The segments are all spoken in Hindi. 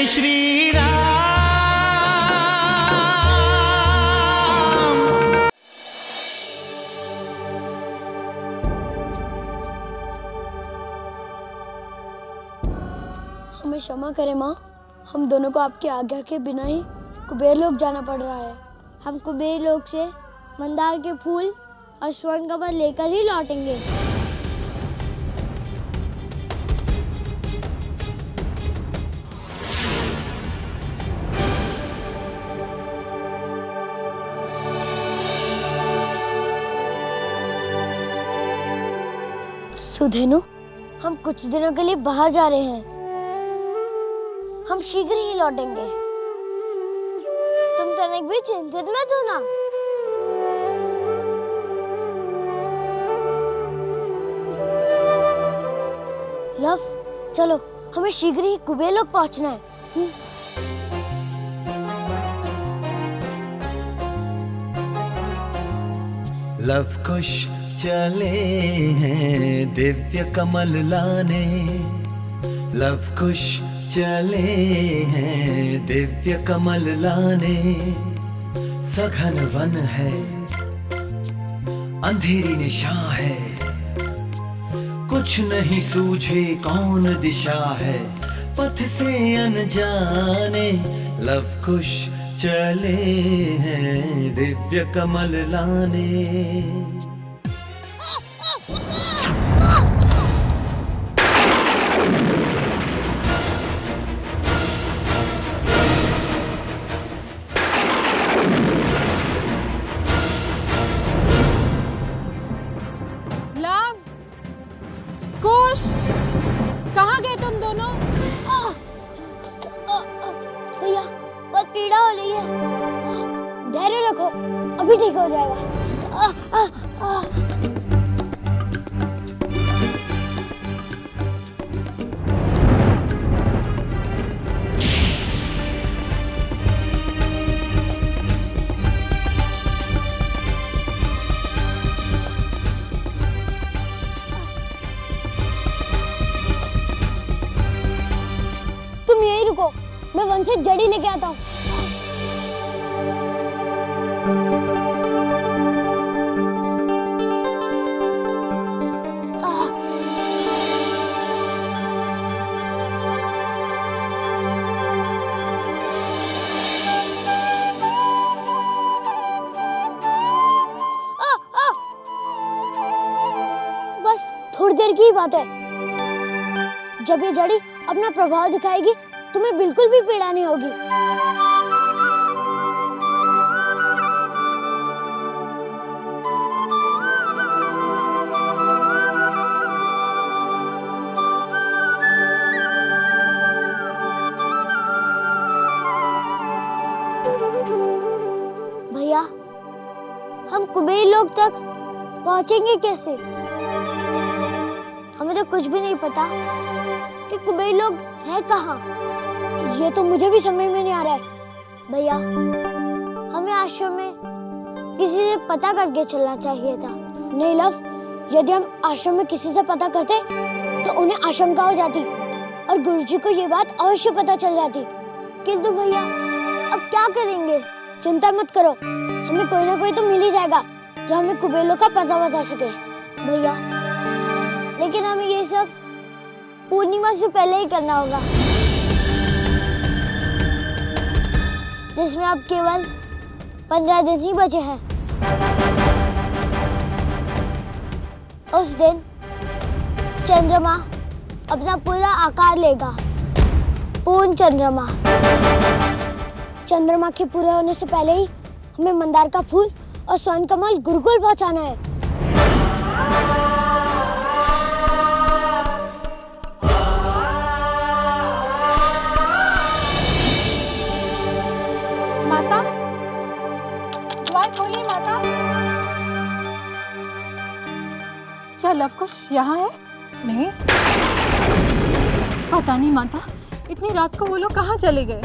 श्री राम। हमें क्षमा करें माँ, हम दोनों को आपकी आज्ञा के बिना ही कुबेर लोक जाना पड़ रहा है। हम कुबेर लोक से मंदार के फूल और स्वर्ण कमल लेकर ही लौटेंगे। सुधेनु, हम कुछ दिनों के लिए बाहर जा रहे हैं। हम शीघ्र ही लौटेंगे। तुम तनिक भी चिंतित मत होना। लव, चलो, हमें शीघ्र ही कुबेर लोक पहुंचना है। लव कुश चले हैं दिव्य कमल लाने, लव कुश चले हैं दिव्य कमल लाने। सघन वन है, अंधेरी निशा है, कुछ नहीं सूझे कौन दिशा है, पथ से अनजाने। लव कुश चले हैं दिव्य कमल लाने। कुश, कहाँ गए तुम दोनों? भैया, बहुत पीड़ा हो रही है। धैर्य रखो, अभी ठीक हो जाएगा। तुम यहीं रुको, मैं वन से जड़ी लेके आता हूँ। बस थोड़ी देर की ही बात है। जब ये जड़ी अपना प्रभाव दिखाएगी, तुम्हें बिल्कुल भी पीड़ा नहीं होगी। भैया, हम कुबेर लोक तक पहुंचेंगे कैसे? हमें तो कुछ भी नहीं पता कि कुबेर लोक है कहाँ। ये तो मुझे भी समझ में नहीं आ रहा है। भैया, हमें आश्रम में किसी से पता करके चलना चाहिए था। नहीं लव, यदि हम आश्रम में किसी से पता करते तो उन्हें आशंका हो जाती और गुरुजी को ये बात अवश्य पता चल जाती। किंतु भैया, अब क्या करेंगे? चिंता मत करो, हमें कोई ना कोई तो मिल ही जाएगा जो हमें कुबेर लोक का पता बता सके। भैया, लेकिन हमें ये सब पूर्णिमा से पहले ही करना होगा, जिसमें अब केवल 15 दिन ही बचे हैं। उस दिन चंद्रमा अपना पूरा आकार लेगा, पूर्ण चंद्रमा। चंद्रमा के पूरे होने से पहले ही हमें मंदार का फूल और स्वर्ण कमल गुरुकुल पहुंचाना है। माता, द्वार खोलिए माता। क्या लव कुश यहाँ है? नहीं, पता नहीं माता, इतनी रात को वो लोग कहाँ चले गए?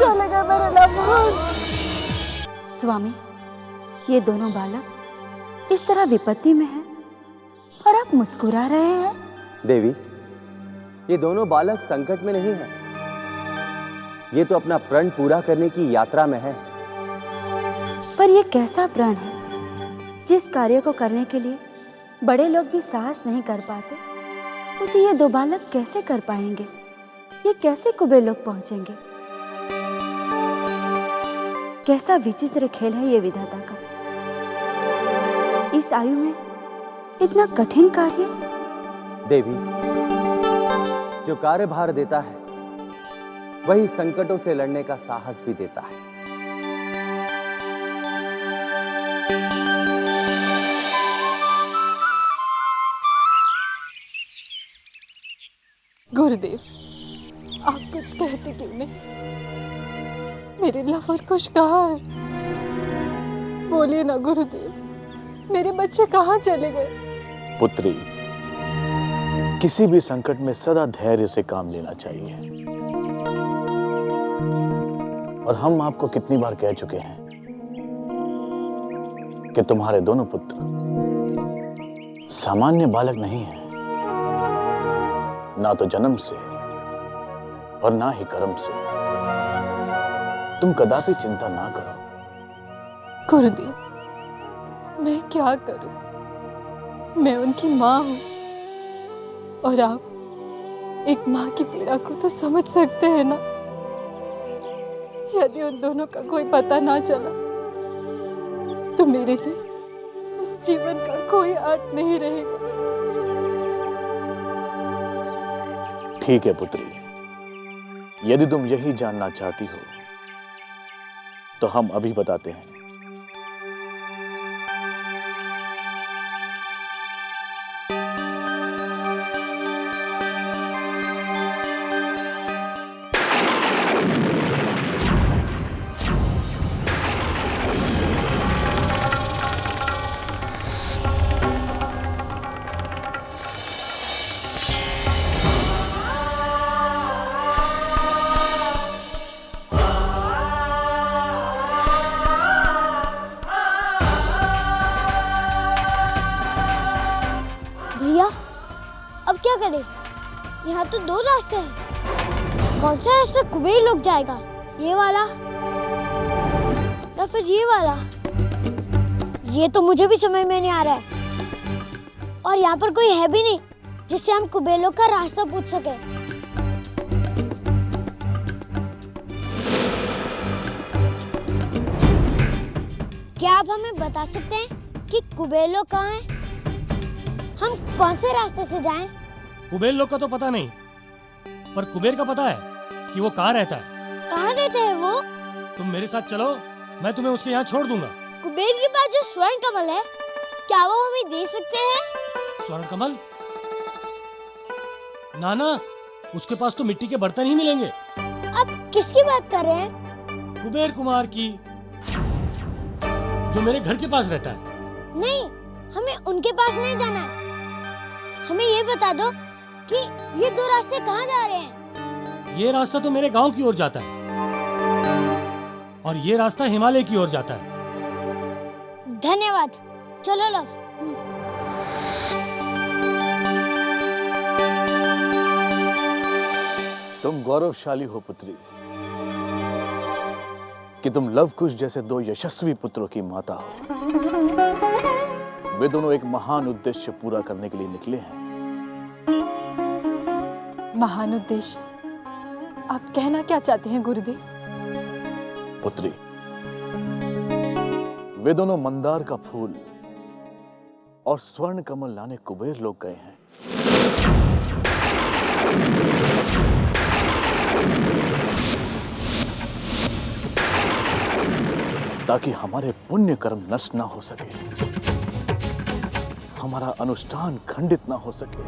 चले गए मेरे लवकुश। स्वामी, ये दोनों बालक इस तरह विपत्ति में हैं और आप मुस्कुरा रहे हैं। देवी, ये दोनों बालक संकट में नहीं हैं। ये तो अपना प्रण पूरा करने की यात्रा में है। पर यह कैसा प्रण है जिस कार्य को करने के लिए बड़े लोग भी साहस नहीं कर पाते, उसे ये दो बालक कैसे कर पाएंगे? ये कैसे कुबेर लोग पहुंचेंगे? कैसा विचित्र खेल है ये विधाता का। इस आयु में इतना कठिन कार्य। देवी, जो कार्यभार देता है वही संकटों से लड़ने का साहस भी देता है। गुरुदेव, आप कुछ कहते क्यों नहीं? मेरे लवकुश कहाँ है? बोलिए ना गुरुदेव, मेरे बच्चे कहाँ चले गए? पुत्री, किसी भी संकट में सदा धैर्य से काम लेना चाहिए। और हम आपको कितनी बार कह चुके हैं कि तुम्हारे दोनों पुत्र सामान्य बालक नहीं हैं, ना तो जन्म से और ना ही कर्म से। तुम कदापि चिंता ना करो। गुरुदेव, मैं क्या करूं? मैं उनकी माँ हूं और आप एक माँ की पीड़ा को तो समझ सकते हैं ना। यदि उन दोनों का कोई पता ना चला तो मेरे लिए इस जीवन का कोई अर्थ नहीं रहेगा। ठीक है पुत्री, यदि तुम यही जानना चाहती हो तो हम अभी बताते हैं। भैया, अब क्या करें? यहाँ तो दो रास्ते हैं। कौन सा रास्ता कुबेर लोग जाएगा? ये वाला या फिर ये वाला? ये तो मुझे भी समझ में नहीं आ रहा है। और यहाँ पर कोई है भी नहीं जिससे हम कुबेर लोग का रास्ता पूछ सके। क्या आप हमें बता सकते हैं कि कुबेर लोग कहाँ हैं? हम कौन से रास्ते से जाएं? कुबेर लोग का तो पता नहीं, पर कुबेर का पता है कि वो कहाँ रहता है। कहाँ रहते हैं वो? तुम मेरे साथ चलो, मैं तुम्हें उसके यहाँ छोड़ दूंगा। कुबेर के पास जो स्वर्ण कमल है, क्या वो हमें दे सकते हैं? स्वर्ण कमल? ना, उसके पास तो मिट्टी के बर्तन ही मिलेंगे। आप किसकी बात कर रहे हैं? कुबेर कुमार की, जो मेरे घर के पास रहता है। नहीं, हमें उनके पास नहीं जाना है। हमें ये बता दो कि ये दो रास्ते कहाँ जा रहे हैं? ये रास्ता तो मेरे गांव की ओर जाता है और ये रास्ता हिमालय की ओर जाता है। धन्यवाद। चलो लव। तुम गौरवशाली हो पुत्री कि तुम लवकुश जैसे दो यशस्वी पुत्रों की माता हो। वे दोनों एक महान उद्देश्य पूरा करने के लिए निकले हैं। महान उद्देश्य? आप कहना क्या चाहते हैं गुरुदेव? पुत्री, वे दोनों मंदार का फूल और स्वर्ण कमल लाने कुबेर लोग गए हैं। ताकि हमारे पुण्य कर्म नष्ट ना हो सके, हमारा अनुष्ठान खंडित ना हो सके।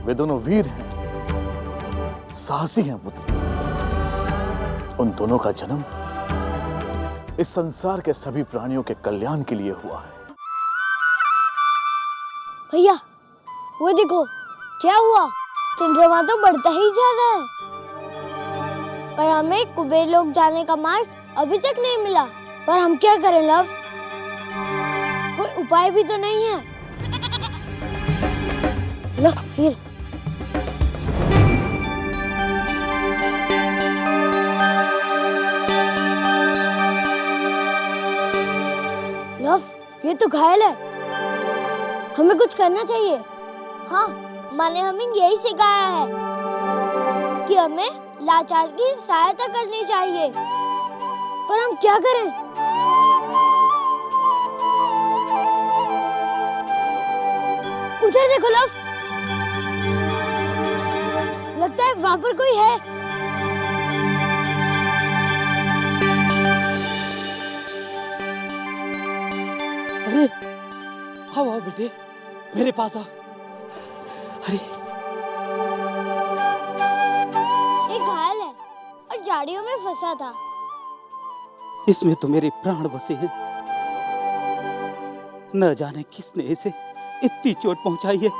वे दोनों वीर हैं, साहसी हैं पुत्र। उन दोनों का जन्म इस संसार के सभी प्राणियों के कल्याण के लिए हुआ है। भैया, वो देखो, क्या हुआ? चंद्रमा तो बढ़ता ही जा रहा है। पर हमें कुबेर लोग जाने का मार्ग अभी तक नहीं मिला। पर हम क्या करें लव? कोई उपाय भी तो नहीं है। लो ये। लव, ये तो घायल है। हमें कुछ करना चाहिए। हाँ, माँ ने हमें यही सिखाया है कि हमें लाचार की सहायता करनी चाहिए। पर हम क्या करें? उधर देखो लव, लगता है वहां पर कोई है। अरे आओ आओ बेटे, मेरे पास आ। अरे ये घायल है और झाड़ियों में फंसा था। इसमें तो मेरे प्राण बसे हैं। न जाने किसने इसे इतनी चोट पहुंचाई है।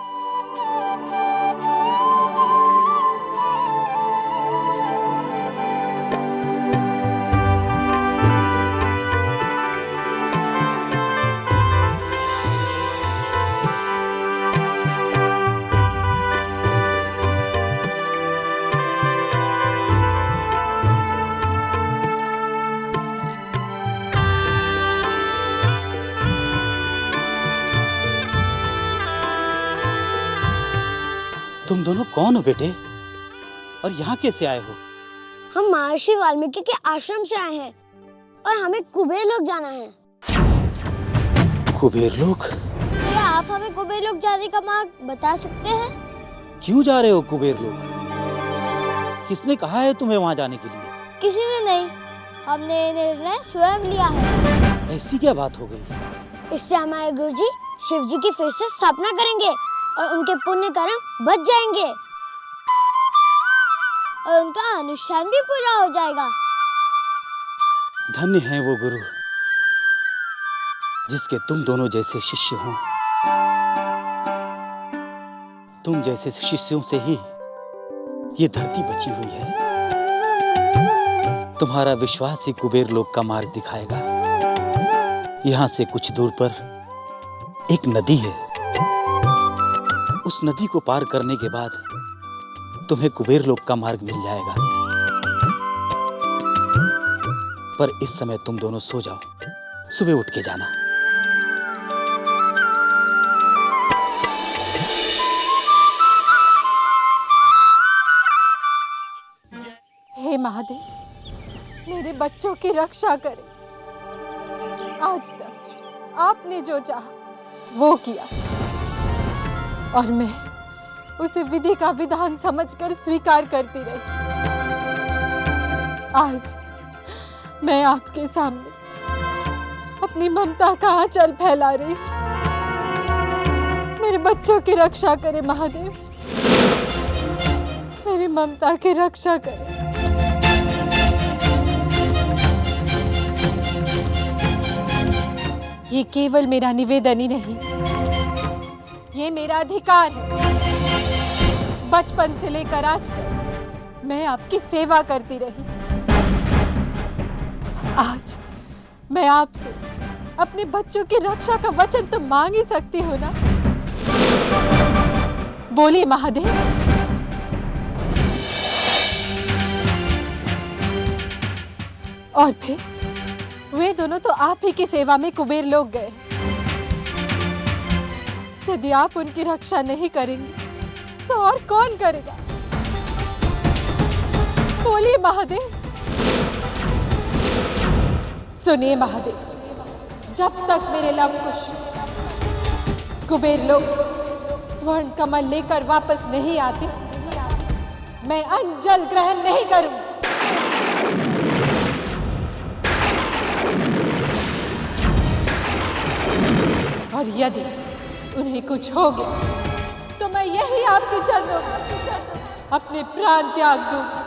तुम दोनों कौन हो बेटे, और यहाँ कैसे आए हो? हम महर्षि वाल्मीकि के आश्रम से आए हैं और हमें कुबेर लोग जाना है। कुबेर लोग? क्या आप हमें कुबेर लोग जाने का मार्ग बता सकते हैं? क्यों जा रहे हो कुबेर लोग? किसने कहा है तुम्हें वहाँ जाने के लिए? किसी ने नहीं, हमने ये निर्णय स्वयं लिया है। ऐसी क्या बात हो गई? इससे हमारे गुरुजी शिव जी की फिर से स्थापना करेंगे और उनके पुण्य कर्म बच जाएंगे और उनका अनुष्ठान भी पूरा हो जाएगा। धन्य है वो गुरु जिसके तुम दोनों जैसे शिष्य हों। तुम जैसे शिष्यों से ही ये धरती बची हुई है। तुम्हारा विश्वास ही कुबेर लोक का मार्ग दिखाएगा। यहाँ से कुछ दूर पर एक नदी है। उस नदी को पार करने के बाद तुम्हें कुबेर लोक का मार्ग मिल जाएगा। पर इस समय तुम दोनों सो जाओ, सुबह उठ के जाना। हे महादेव, मेरे बच्चों की रक्षा करें। आज तक आपने जो चाहा वो किया और मैं उसे विधि का विधान समझकर स्वीकार करती रही। आज मैं आपके सामने अपनी ममता का आंचल फैला रही। मेरे बच्चों की रक्षा करें महादेव, मेरी ममता की रक्षा करें। ये केवल मेरा निवेदन ही नहीं, ये मेरा अधिकार है। बचपन से लेकर आज तक मैं आपकी सेवा करती रही। आज मैं आपसे अपने बच्चों की रक्षा का वचन तो मांग ही सकती हूँ ना? बोलिए महादेव। और फिर वे दोनों तो आप ही की सेवा में कुबेर लोग गए। यदि आप उनकी रक्षा नहीं करेंगे तो और कौन करेगा? बोलिए महादेव। सुनिए महादेव, जब तक मेरे लवकुश कुबेर लोग स्वर्ण कमल लेकर वापस नहीं आते, मैं अन्न जल ग्रहण नहीं करूंगी। और यदि उन्हें कुछ हो गया तो मैं यही आपके चरणों में अपने प्राण त्याग दूंगी।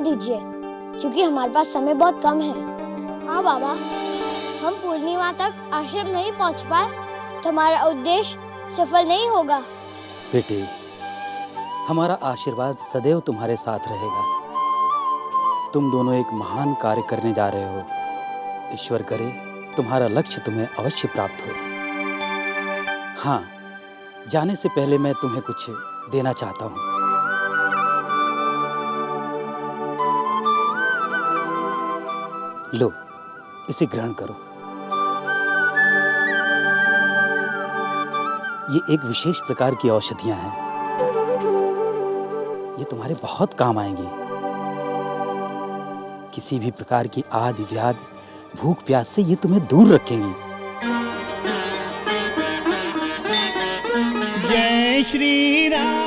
दीजिए, क्योंकि हमारे पास समय बहुत कम है। हाँ बाबा, हम पूर्णिमा तक आश्रम नहीं पहुंच पाए तो हमारा उद्देश्य सफल नहीं होगा। बेटे, हमारा आशीर्वाद सदैव तुम्हारे साथ रहेगा। तुम दोनों एक महान कार्य करने जा रहे हो। ईश्वर करे तुम्हारा लक्ष्य तुम्हें अवश्य प्राप्त हो। हाँ, जाने से पहले मैं तुम्हें कुछ देना चाहता हूँ। लो, इसे ग्रहण करो। ये एक विशेष प्रकार की औषधियां हैं। ये तुम्हारे बहुत काम आएंगी। किसी भी प्रकार की आदि व्याधि, भूख प्यास से ये तुम्हें दूर रखेंगी। जय श्री राम।